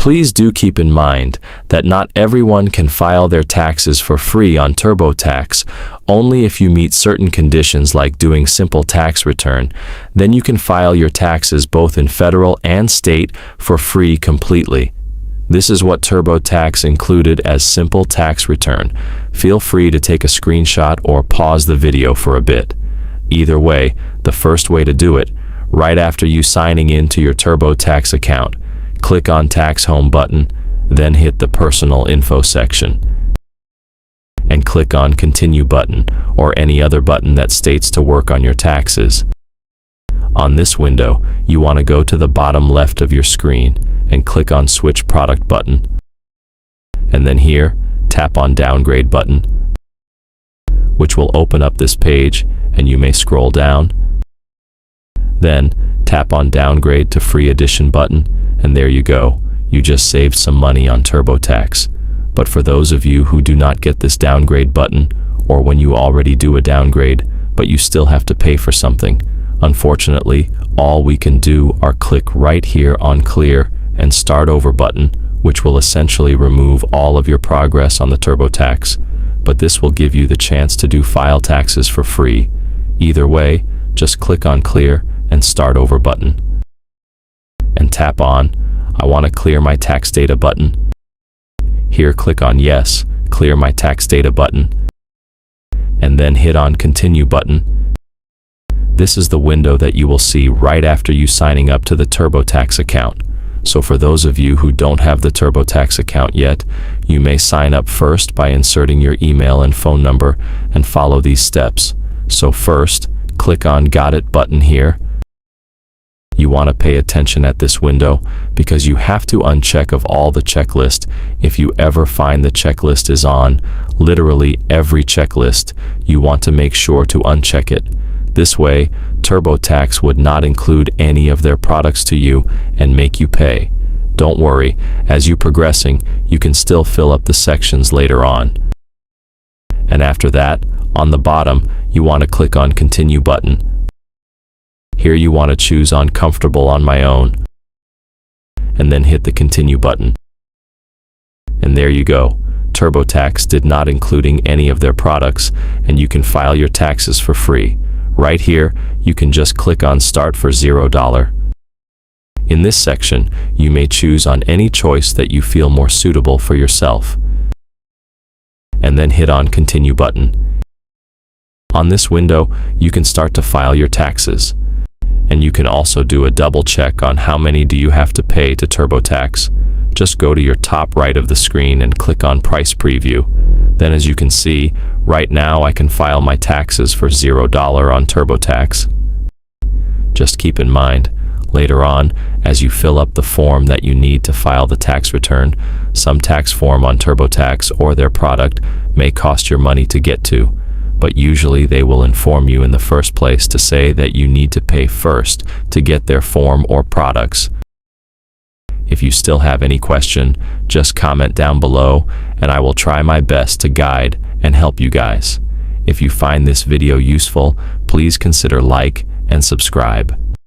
Please do keep in mind that not everyone can file their taxes for free on TurboTax. Only if you meet certain conditions like doing simple tax return, then you can file your taxes both in federal and state for free completely. This is what TurboTax included as simple tax return. Feel free to take a screenshot or pause the video for a bit. Either way, the first way to do it, right after you signing in to your TurboTax account, click on Tax Home button, then hit the Personal Info section, and click on Continue button or any other button that states to work on your taxes. On this window, you want to go to the bottom left of your screen and click on Switch Product button, and then here, tap on Downgrade button, which will open up this page, and you may scroll down. Then, tap on Downgrade to Free Edition button, and there you go. You just saved some money on TurboTax. But for those of you who do not get this downgrade button, or when you already do a downgrade, but you still have to pay for something, unfortunately, all we can do are click right here on Clear and Start Over button, which will essentially remove all of your progress on the TurboTax. But this will give you the chance to do file taxes for free. Either way, just click on Clear and Start Over button, and tap on I want to clear my tax data button. Here, click on Yes, Clear My Tax Data button, and then hit on Continue button. This is the window that you will see right after you signing up to the TurboTax account. So for those of you who don't have the TurboTax account yet, you may sign up first by inserting your email and phone number and follow these steps. So first, click on Got It button here. You want to pay attention at this window because you have to uncheck of all the checklist if you ever find the checklist is on. Literally every checklist, you want to make sure to uncheck it. This way, TurboTax would not include any of their products to you and make you pay. Don't worry, as you're progressing, you can still fill up the sections later on. And after that, on the bottom, you want to click on Continue button. Here you want to choose on Comfortable on My Own, and then hit the Continue button. And there you go. TurboTax did not including any of their products, and you can file your taxes for free. Right here, you can just click on Start for $0. In this section, you may choose on any choice that you feel more suitable for yourself, and then hit on Continue button. On this window, you can start to file your taxes. And you can also do a double check on how many do you have to pay to TurboTax. Just go to your top right of the screen and click on Price Preview. Then as you can see, right now I can file my taxes for $0 on TurboTax. Just keep in mind, later on, as you fill up the form that you need to file the tax return, some tax form on TurboTax or their product may cost your money to get to. But usually they will inform you in the first place to say that you need to pay first to get their form or products. If you still have any question, just comment down below and I will try my best to guide and help you guys. If you find this video useful, please consider like and subscribe.